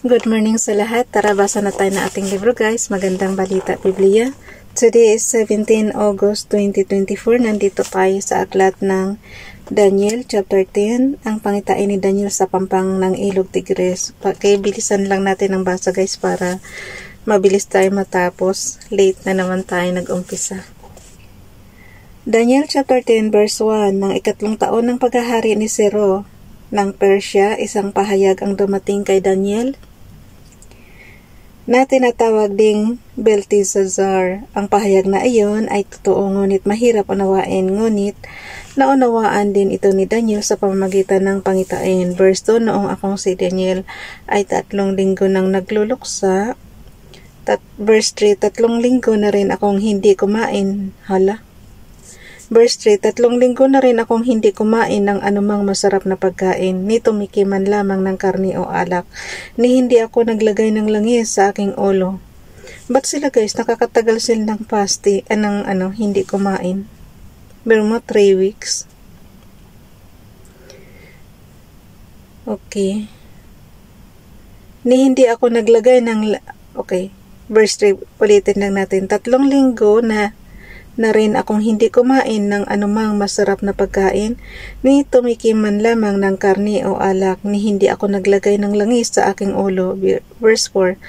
Good morning sa lahat. Tara, basa na tayo ng ating libro guys. Magandang balita, Biblia. Today is 17 August 2024. Nandito tayo sa aklat ng Daniel chapter 10. Ang pangitain ni Daniel sa pampang ng Ilog Tigris. Bilisan lang natin ang basa guys para mabilis tayo matapos. Late na naman tayo nag-umpisa. Daniel chapter 10 verse 1. Ng ikatlong taon ng paghahari ni Ciro ng Persia, isang pahayag ang dumating kay Daniel na tinatawag ding Belteshazzar. Ang pahayag na iyon ay totoo ngunit mahirap unawain, ngunit naunawaan din ito ni Daniel sa pamamagitan ng pangitain. Verse 2, noong akong si Daniel ay 3 linggo nang nagluluksa. Verse 3, 3 linggo na rin akong hindi kumain. Verse 3, 3 linggo na rin akong hindi kumain ng anumang masarap na pagkain, ni tumiki man lamang ng karni o alak, ni hindi ako naglagay ng langis sa aking ulo. Ba't sila guys, nakakatagal sila ng hindi kumain? Pero mo 3 weeks. Okay. Ni hindi ako naglagay ng... Okay. Verse 3, ulitin lang natin. 3 linggo na rin akong hindi kumain ng anumang masarap na pagkain, ni tumiki man lamang ng karni o alak, ni hindi ako naglagay ng langis sa aking ulo. Verse 4,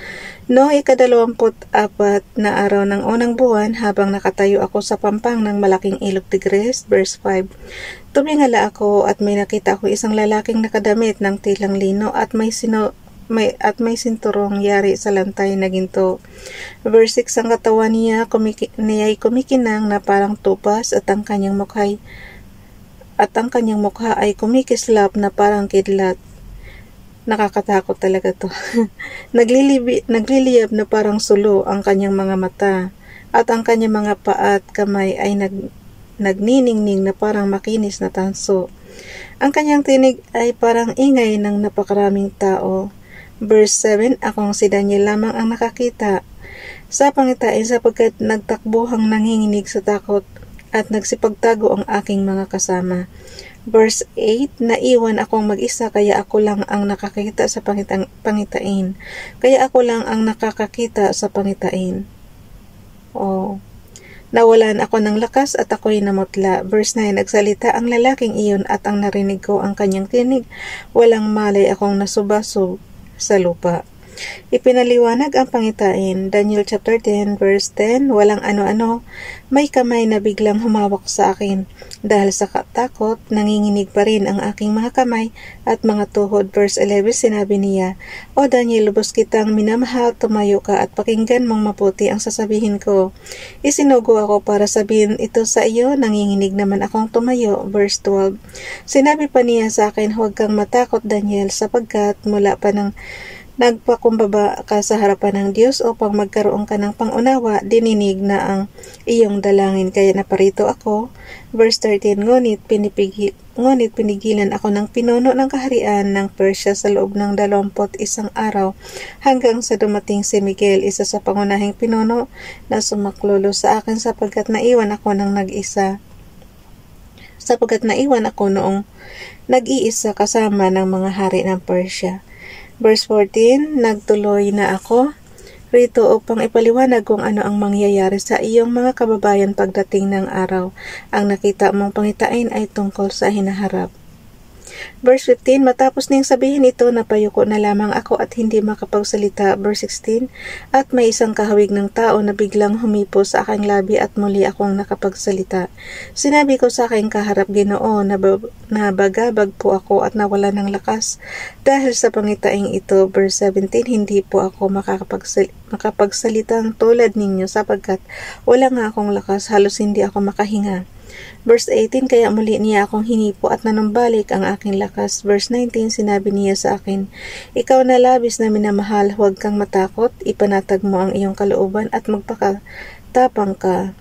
noong ika-24 na araw ng unang buwan, habang nakatayo ako sa pampang ng malaking ilog Tigris. Verse 5, tumingala ako at may nakita ko isang lalaking nakadamit ng tilang lino at may sinturong yari sa lantay na ginto. Verse 6, ang katawan niya ay kumikinang na parang tupas at ang kanyang mukha ay kumikislap na parang kidlat. Nakakatakot talaga to. Nagliliyab na parang sulo ang kanyang mga mata at ang kanyang mga paa at kamay ay nagniningning na parang makinis na tanso. Ang kanyang tinig ay parang ingay ng napakaraming tao. Verse 7, akong si Daniel lamang ang nakakita sa pangitain sapagkat nagtakbuhang nanginginig sa takot at nagsipagtago ang aking mga kasama. Verse 8, naiwan akong mag-isa kaya ako lang ang nakakita sa pangitain. Kaya ako lang ang nakakakita sa pangitain. Nawalan ako ng lakas at ako'y namutla. Verse 9, nagsalita ang lalaking iyon at ang narinig ko ang kanyang tinig. Walang malay akong nasubasog sa lupa. Ipinaliwanag ang pangitain. Daniel chapter 10 verse 10, walang ano-ano, may kamay na biglang humawak sa akin. Dahil sa takot, nanginginig pa rin ang aking mga kamay at mga tuhod. Verse 11, sinabi niya, O Daniel, lubos kitang minamahal, tumayo ka at pakinggan mong mabuti ang sasabihin ko. Isinugo ako para sabihin ito sa iyo, nanginginig naman akong tumayo. Verse 12, sinabi pa niya sa akin, huwag kang matakot Daniel, sapagkat mula pa ng nagpakumbaba ka sa harapan ng Diyos upang magkaroon ka ng pangunawa, dininig na ang iyong dalangin, kaya naparito ako. Verse 13, ngunit pinigilan ako ng pinuno ng kaharian ng Persia sa loob ng 21 araw, hanggang sa dumating si Miguel, isa sa pangunahing pinuno na sumaklolo sa akin sapagkat naiwan ako noong nag-iisa kasama ng mga hari ng Persia. Verse 14, nagtuloy na ako rito upang ipaliwanag kung ano ang mangyayari sa iyong mga kababayan pagdating ng araw. Ang nakita mong pangitain ay tungkol sa hinaharap. Verse 15, matapos niyang sabihin ito, napayuko na lamang ako at hindi makapagsalita. Verse 16, at may isang kahawig ng tao na biglang humipo sa aking labi at muli akong nakapagsalita. Sinabi ko sa aking kaharap, Ginoo, na bagabag po ako at nawala ng lakas dahil sa pangitaing ito. Verse 17, hindi po ako makapagsalitang tulad ninyo sapagkat wala nga akong lakas, halos hindi ako makahinga. Verse 18, kaya muli niya akong hinipo at nanumbalik ang aking lakas. Verse 19, sinabi niya sa akin, ikaw na labis na minamahal, huwag kang matakot, ipanatag mo ang iyong kalooban at magpakatapang ka.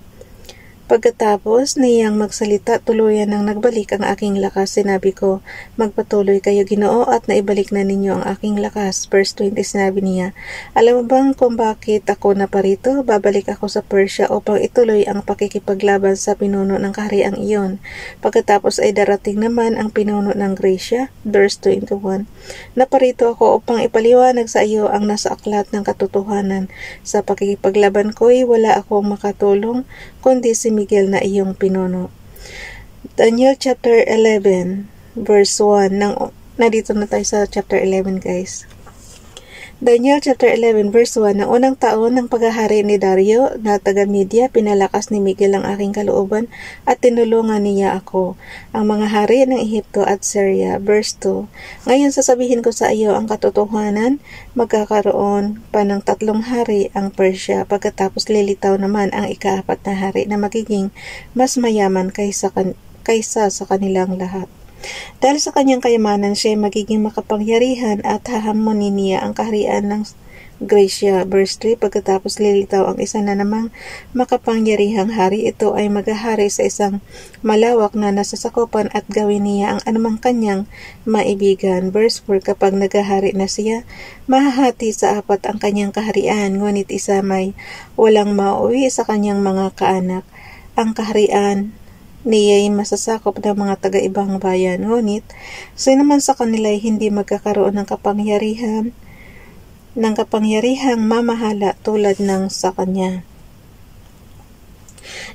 Pagkatapos niyang magsalita, tuluyan nang nagbalik ang aking lakas. Sinabi ko, magpatuloy kayo Ginoo at naibalik na ninyo ang aking lakas. Verse 20, sinabi niya, alam mo bang kung bakit ako naparito? Babalik ako sa Persia upang ituloy ang pakikipaglaban sa pinuno ng kahariang iyon. Pagkatapos ay darating naman ang pinuno ng Gracia. Verse 21, naparito ako upang ipaliwanag sa iyo ang nasa aklat ng katotohanan. Sa pakikipaglaban ko'y wala akong makatulong, kundi si Miguel na iyong pinuno. Daniel chapter 11 verse 1. Nandito na tayo sa chapter 11 guys. Daniel chapter 11 verse 1. Ng unang taon ng paghahari ni Dario na taga-Media, pinalakas ni Miguel ang aking kalooban at tinulungan niya ako, ang mga hari ng Ehipto at Syria. Verse 2. Ngayon sasabihin ko sa iyo ang katotohanan, magkakaroon pa ng 3 hari ang Persia, pagkatapos lilitaw naman ang ika-4 na hari na magiging mas mayaman kaysa sa kanilang lahat. Dahil sa kanyang kayamanan, siya magiging makapangyarihan at hahamonin niya ang kaharian ng Gracia. Verse 3, pagkatapos lilitaw ang isa na namang makapangyarihang hari. Ito ay maghahari sa isang malawak na nasasakupan at gawin niya ang anumang kanyang maibigan. Verse 4, kapag naghahari na siya, mahahati sa 4 ang kanyang kaharian, ngunit isa may walang mauwi sa kanyang mga kaanak. Ang kaharian niya'y masasakop ng mga taga-ibang bayan, ngunit sino man sa kanila ay hindi magkakaroon ng kapangyarihang mamahala tulad ng sa kanya.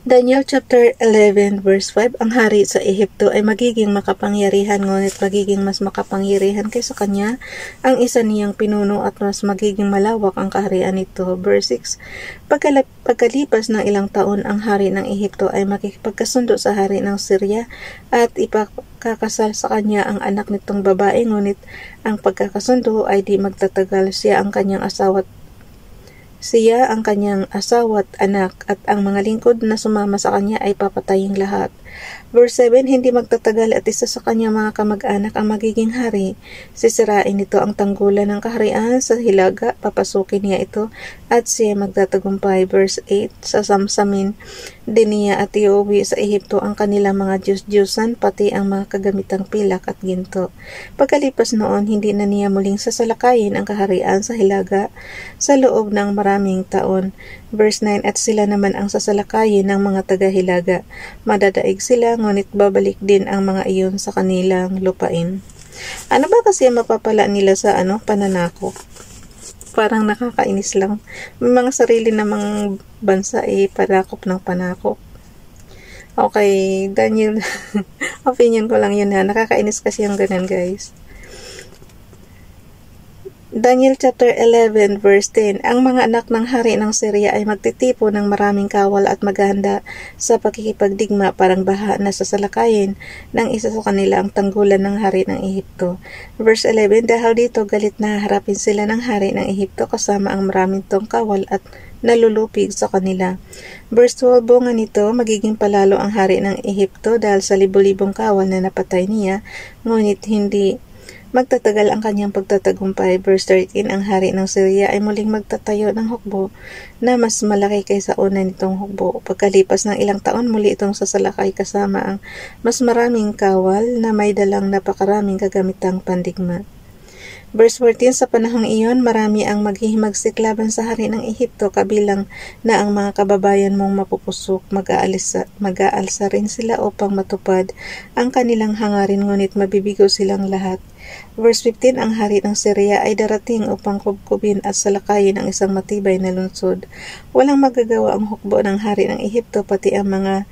Daniel chapter 11 verse 5, ang hari sa Ehipto ay magiging makapangyarihan, ngunit magiging mas makapangyarihan kaysa kanya ang isa niyang pinuno at mas magiging malawak ang kaharian nito. Verse 6, pagkalipas ng ilang taon, ang hari ng Ehipto ay makikipagkasundo sa hari ng Syria at ipakakasal sa kanya ang anak nitong babae, ngunit ang pagkakasundo ay di magtatagal. Siya ang kanyang asawa at anak, at ang mga lingkod na sumama sa kanya ay papataying lahat. Verse 7, hindi magtatagal at isa sa kanyang mga kamag-anak ang magiging hari. Sisirain nito ang tanggulan ng kaharian sa hilaga, papasukin niya ito at siya magtatagumpay. Verse 8, sasamsamin din niya at iuwi sa Ehipto ang kanilang mga Diyos-Diyosan, pati ang mga kagamitang pilak at ginto. Pagkalipas noon, hindi na niya muling sasalakayin ang kaharian sa hilaga sa loob ng maraming taon. Verse 9, at sila naman ang sasalakayin ng mga taga-hilaga. Madadaig sila, ngunit babalik din ang mga iyon sa kanilang lupain. Ano ba kasi mapapala nila sa pananakop? Parang nakakainis lang. May mga sarili namang bansa panakop ng panakop. Okay, Daniel, opinion ko lang yun ha. Nakakainis kasi yung ganun guys. Daniel chapter 11 verse 10, ang mga anak ng hari ng Syria ay magtitipo ng maraming kawal at maghahanda sa pakikipagdigma, parang baha na sasalakayin ng isa sa kanila ang tanggulan ng hari ng Ehipto. Verse 11, dahil dito galit na harapin sila ng hari ng Ehipto kasama ang maraming tong kawal at nalulupig sa kanila. Verse 12, bunga nito, magiging palalo ang hari ng Ehipto dahil sa libo-libong kawal na napatay niya, ngunit hindi magtatagal ang kanyang pagtatagumpay. Verse 13, ang hari ng Syria ay muling magtatayo ng hukbo na mas malaki kaysa una nitong hukbo. Pagkalipas ng ilang taon, muli itong sasalakay kasama ang mas maraming kawal na may dalang napakaraming kagamitang pandigma. Verse 14, sa panahong iyon, marami ang maghihimagsik laban sa hari ng Ehipto, kabilang na ang mga kababayan mong mapupusok. Mag-aalsa rin sila upang matupad ang kanilang hangarin, ngunit mabibigo silang lahat. Verse 15, ang hari ng Syria ay darating upang kubkubin at salakayin ang isang matibay na lungsod. Walang magagawa ang hukbo ng hari ng Ehipto, pati ang mga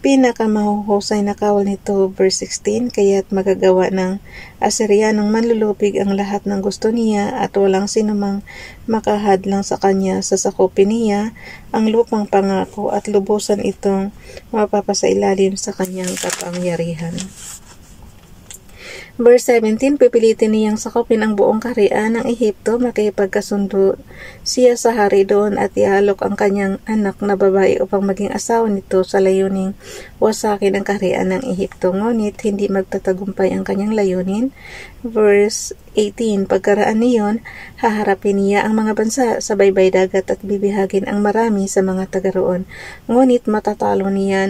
pinakamahuhusay na kawal nito. Verse 16, kaya't magagawa ng Asiryanong manlulupig ang lahat ng gusto niya at walang sinumang makahadlang sa kanya. Sasakupin niya ang lupang pangako at lubusan itong mapapasailalim sa kanyang kapangyarihan. Verse 17, pipilitin niyang sakupin ang buong kaharian ng Ehipto, makipagkasundo siya sa hari doon at ialok ang kanyang anak na babae upang maging asawa nito sa layuning wasakin ang kaharian ng Ehipto. Ngunit hindi magtatagumpay ang kanyang layunin. Verse 18, pagkaraan niyon, haharapin niya ang mga bansa sa baybay dagat at bibihagin ang marami sa mga taga roon. Ngunit matatalo siya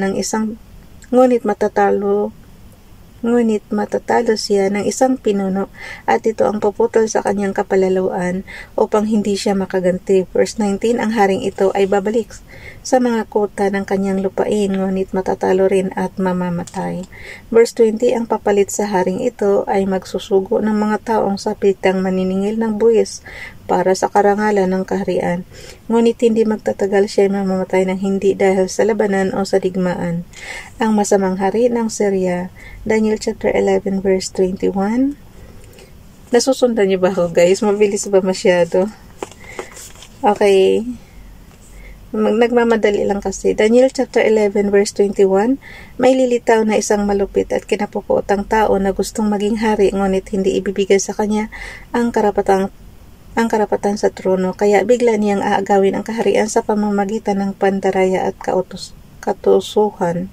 ng isang pinuno at ito ang puputol sa kanyang kapalaluan upang hindi siya makaganti. Verse 19, ang haring ito ay babalik sa mga kota ng kanyang lupain, ngunit matatalo rin at mamamatay. Verse 20, ang papalit sa haring ito ay magsusugo ng mga taong sapitang maniningil ng buwis para sa karangalan ng kaharian. Ngunit hindi magtatagal siya ay mamamatay ng hindi dahil sa labanan o sa digmaan. Ang masamang hari ng Syria. Daniel chapter 11 verse 21. Nasusundan niyo ba ako, guys? Mabilis ba masyado? Okay. Nagmamadali lang kasi. Daniel chapter 11 verse 21, may lilitaw na isang malupit at kinapupuotang tao na gustong maging hari, ngunit hindi ibibigay sa kanya ang karapatan sa trono, kaya bigla niyang aagawin ang kaharian sa pamamagitan ng pandaraya at katusuhan.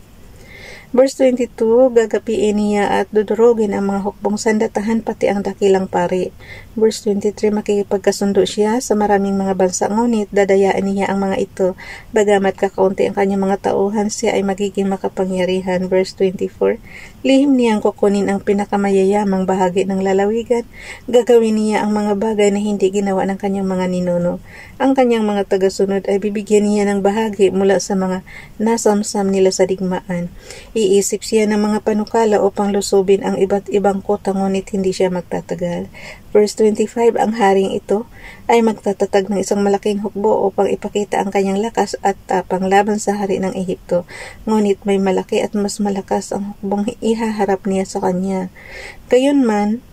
Verse 22, gagapiin niya at dudurugin ang mga hukbong sandatahan pati ang dakilang pari. Verse 23, makikipagkasundo siya sa maraming mga bansa, ngunit dadayaan niya ang mga ito. Bagamat kakaunti ang kanyang mga tauhan, siya ay magiging makapangyarihan. Verse 24, lihim niyang kukunin ang pinakamayayamang bahagi ng lalawigan. Gagawin niya ang mga bagay na hindi ginawa ng kanyang mga ninuno. Ang kanyang mga tagasunod ay bibigyan niya ng bahagi mula sa mga nasamsam nila sa digmaan. Iisip siya ng mga panukala upang lusubin ang iba't ibang kota, ngunit hindi siya magtatagal. Verse 25, ang haring ito ay magtatatag ng isang malaking hukbo upang ipakita ang kanyang lakas at tapang laban sa hari ng Ehipto. Ngunit may malaki at mas malakas ang hukbong ihaharap niya sa kanya. Gayunman,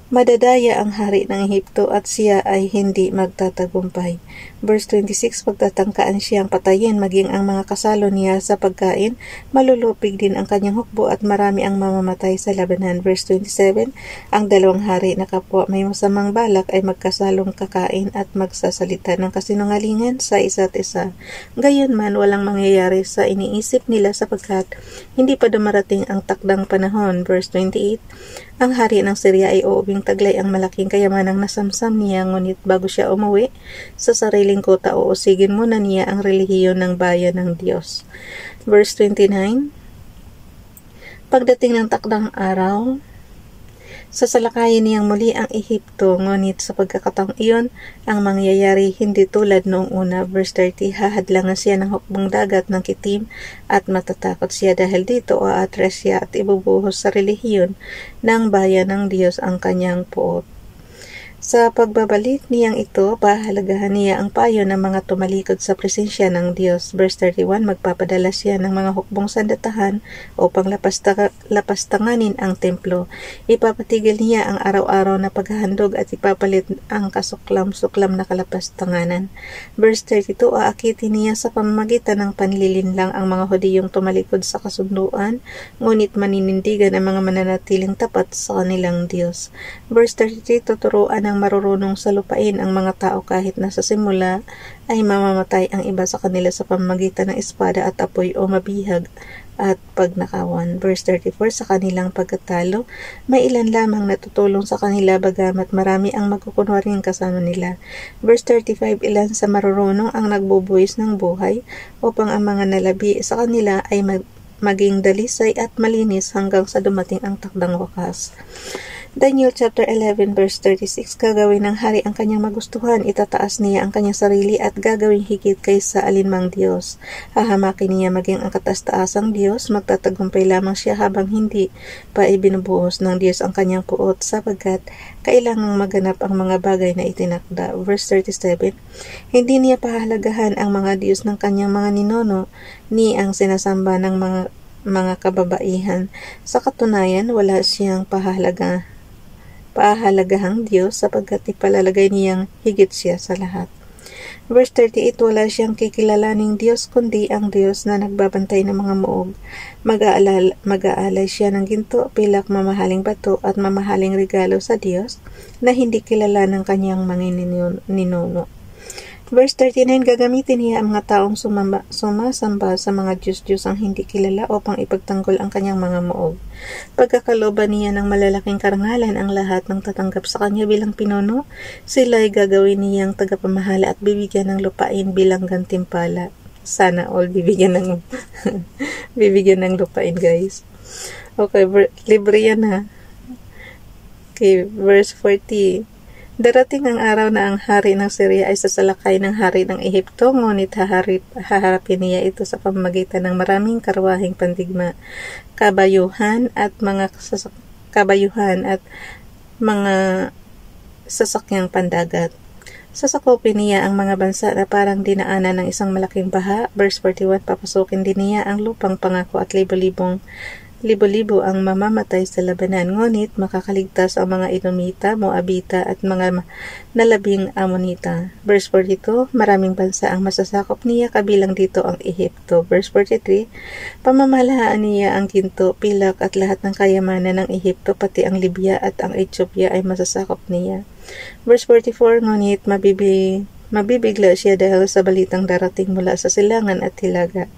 madadaya ang hari ng Ehipto at siya ay hindi magtatagumpay. Verse 26, pagtatangkaan siyang patayin maging ang mga kasalo niya sa pagkain, malulupig din ang kanyang hukbo at marami ang mamamatay sa labanan. Verse 27, ang dalawang hari na kapwa may masamang balak ay magkasalong kakain at magsasalita ng kasinungalingan sa isa't isa. Gayunman, walang mangyayari sa iniisip nila sapagkat hindi pa dumarating ang takdang panahon. Verse 28, ang hari ng Syria ay uubing taglay ang malaking kayamanang nasamsam niya, ngunit bago siya umuwi sa sariling kota, uusigin muna niya ang relihiyon ng bayan ng Diyos. Verse 29, pagdating ng takdang araw, sasalakayin niyang muli ang Ehipto, ngunit sa pagkakataong iyon, ang mangyayari hindi tulad noong una. Verse 30, hahadlangan siya ng hukbong dagat ng Kitim at matatakot siya dahil dito aatras siya at ibubuhos sa relihiyon ng bayan ng Diyos ang kanyang puot. Sa pagbabalik niyang ito, pahalagahan niya ang payo ng mga tumalikod sa presensya ng Diyos. Verse 31, magpapadala siya ng mga hukbong sandatahan upang lapastanganin ang templo. Ipapatigil niya ang araw-araw na paghahandog at ipapalit ang kasuklam-suklam na kalapastanganan. Verse 32, aakitin niya sa pamamagitan ng panlilinlang ang mga Hudiyong tumalikod sa kasunduan, ngunit maninindigan ang mga mananatiling tapat sa kanilang Diyos. Verse 33, tuturuan ng marurunong sa lupain ang mga tao kahit na sa simula ay mamamatay ang iba sa kanila sa pamamagitan ng espada at apoy o mabihag at pagnakawan. Verse 34, sa kanilang pagkatalo, may ilan lamang natutulong sa kanila bagamat marami ang magkukunwaring kasama nila. Verse 35, ilan sa marurunong ang nagbubuwis ng buhay upang ang mga nalabi sa kanila ay maging dalisay at malinis hanggang sa dumating ang takdang wakas. Daniel chapter 11 verse 36, gagawin ng hari ang kanyang magustuhan, itataas niya ang kanyang sarili at gagawin higit kaysa alinmang Diyos. Hahamakin niya maging ang kataas-taasang Diyos, magtatagumpay lamang siya habang hindi pa ibinubuhos ng Diyos ang kanyang puot, sapagkat kailangang maganap ang mga bagay na itinakda. Verse 37, hindi niya pahalagahan ang mga Diyos ng kanyang mga ninuno, ni ang sinasamba ng mga kababaihan. Sa katunayan, wala siyang pahalagahang Diyos sapagkat ipalalagay niyang higit siya sa lahat. Verse 38, wala siyang kikilalaning Diyos kundi ang Diyos na nagbabantay ng mga muog. Mag-aalay siya ng ginto, pilak, mamahaling bato at mamahaling regalo sa Diyos na hindi kilala ng kanyang mga ninuno. Verse 39, gagamitin niya ang mga taong sumasamba sa mga Diyos-Diyos ang hindi kilala upang ipagtanggol ang kanyang mga muog. Pagkakalooban niya ng malalaking karangalan ang lahat ng tatanggap sa kanya bilang pinuno, sila ay gagawin niyang tagapamahala at bibigyan ng lupain bilang gantimpala. Sana all bibigyan ng bibigyan ng lupain, guys. Okay, libre yan ha. Okay, verse 40. Darating ang araw na ang hari ng Syria ay sasalakay ng hari ng Ehipto, ngunit haharapin niya ito sa pamamagitan ng maraming karwaheng pandigma, kabayuhan at mga sasakyang pandagat. Sasakupin niya ang mga bansa na parang dinaanan ng isang malaking baha. Verse 41, papasukin din niya ang lupang pangako at libo-libo ang mamamatay sa labanan, ngunit makakaligtas ang mga Edomita, Moabita at mga nalabing Amonita. Verse 42, maraming bansa ang masasakop niya, kabilang dito ang Ehipto. Verse 43, pamamalaan niya ang ginto, pilak at lahat ng kayamanan ng Ehipto, pati ang Libya at ang Ethiopia ay masasakop niya. Verse 44, ngunit mabibigla siya dahil sa balitang darating mula sa silangan at hilaga.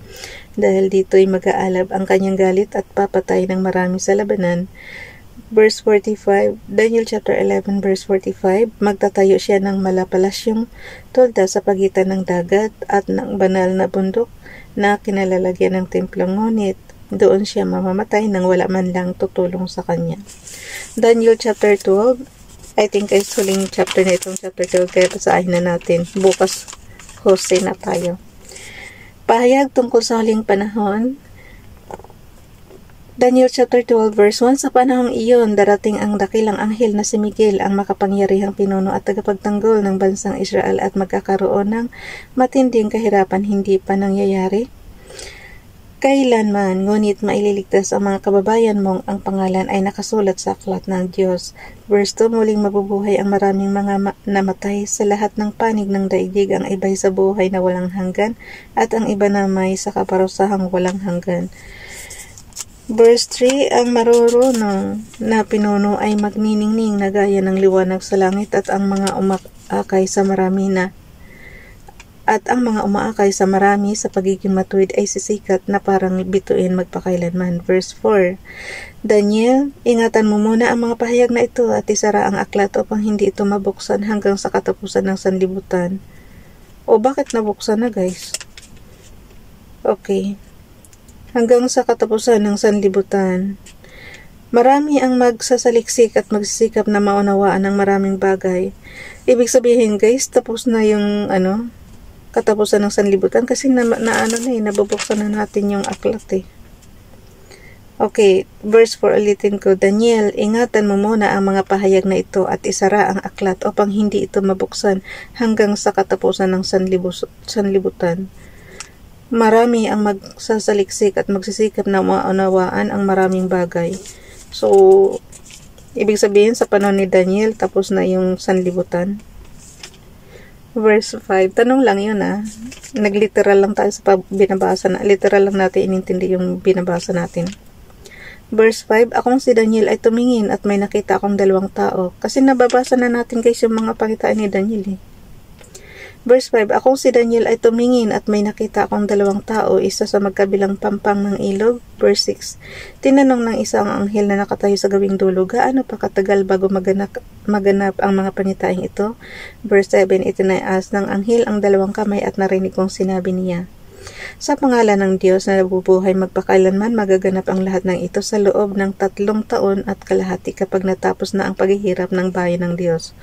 Dahil dito'y mag-aalab ang kanyang galit at papatay ng marami sa labanan. Verse 45, Daniel chapter 11 verse 45, magtatayo siya ng malapalasyong tolda sa pagitan ng dagat at ng banal na bundok na kinalalagyan ng templo, ngunit doon siya mamamatay nang wala man lang tutulong sa kanya. Daniel chapter 12, I think ay huling chapter na itong chapter 12, kaya basahin na natin. Bukas Jose na tayo. Pahayag tungkol sa huling panahon. Daniel chapter 12 verse 1, sa panahong iyon, darating ang dakilang anghel na si Miguel, ang makapangyarihang pinuno at tagapagtanggol ng bansang Israel, at magkakaroon ng matinding kahirapan hindi pa nangyayari kailanman, ngunit maililigtas ang mga kababayan mong ang pangalan ay nakasulat sa aklat ng Diyos. Verse 2, muling mabubuhay ang maraming mga namatay sa lahat ng panig ng daigdig, ang iba'y sa buhay na walang hanggan at ang iba na may sa kaparusahang walang hanggan. Verse 3, ang marurunong na pinuno ay magniningning na gaya ng liwanag sa langit, at ang mga umaakay sa marami sa pagiging matuwid ay sisikat na parang bituin magpakailanman. Verse 4, Daniel, ingatan mo muna ang mga pahayag na ito at isara ang aklat upang hindi ito mabuksan hanggang sa katapusan ng sanlibutan. O bakit nabuksan na, guys? Okay. Hanggang sa katapusan ng sanlibutan. Marami ang magsasaliksik at magsisikap na maunawaan ng maraming bagay. Ibig sabihin, guys, tapos na yung katapusan ng sanlibutan kasi nabubuksan na natin yung aklat eh. Okay, verse 4 ulitin ko. Daniel, ingatan mo muna ang mga pahayag na ito at isara ang aklat upang hindi ito mabuksan hanggang sa katapusan ng sanlibutan. Marami ang magsasaliksik at magsisikap na maunawaan ang maraming bagay. So, ibig sabihin sa panahon ni Daniel, tapos na yung sanlibutan. Verse 5, tanong lang yun nagliteral lang tayo sa binabasa na, literal lang natin inintindi yung binabasa natin. Verse 5, akong si Daniel ay tumingin at may nakita akong dalawang tao, kasi nababasa na natin guys yung mga pakitaan ni Daniel eh. Verse 5, akong si Daniel ay tumingin at may nakita akong dalawang tao, isa sa magkabilang pampang ng ilog. Verse 6, tinanong ng isang anghel na nakatayo sa gawing dulo, gaano pa katagal bago maganap ang mga panitaing ito? Verse 7, itinaas ng anghel ang dalawang kamay at narinig kong sinabi niya, sa pangalan ng Diyos na nabubuhay magpakailanman, magaganap ang lahat ng ito sa loob ng 3 taon at kalahati kapag natapos na ang paghihirap ng bayan ng Diyos.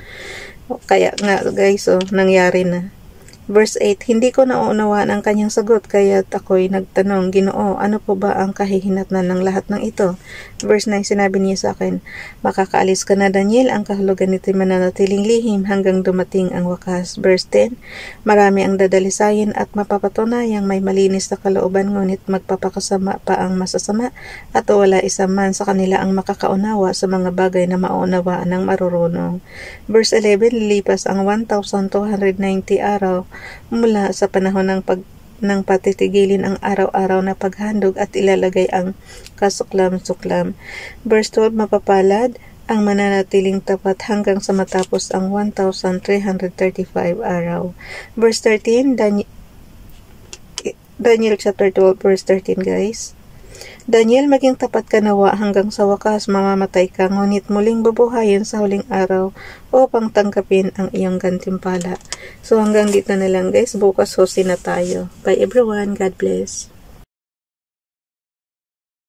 Kaya nga guys, nangyari na. Verse 8, hindi ko nauunawaan ang kanyang sagot, kaya ako'y nagtanong, Ginoo, ano po ba ang kahihinatnan ng lahat ng ito? Verse 9, sinabi niya sa akin, makakaalis ka na Daniel, ang kahulugan nito'y mananatiling lihim hanggang dumating ang wakas. Verse 10, marami ang dadalisayin at mapapatunayang may malinis na kalooban, ngunit magpapakasama pa ang masasama, at wala isa man sa kanila ang makakaunawa sa mga bagay na maunawaan ng marurunong. Verse 11, lilipas ang 1,290 araw mula sa panahon ng patitigilin ang araw-araw na paghandog at ilalagay ang kasuklam-suklam. Verse 12, mapapalad ang mananatiling tapat hanggang sa matapos ang 1,335 araw. Verse 13, Daniel chapter 12 verse 13 guys. Daniel, maging tapat ka nawa hanggang sa wakas mamamatay ka, ngunit muling bubuhayin sa huling araw upang tanggapin ang iyong gantimpala. So hanggang dito na lang guys, bukas hosin na tayo. Bye everyone, God bless.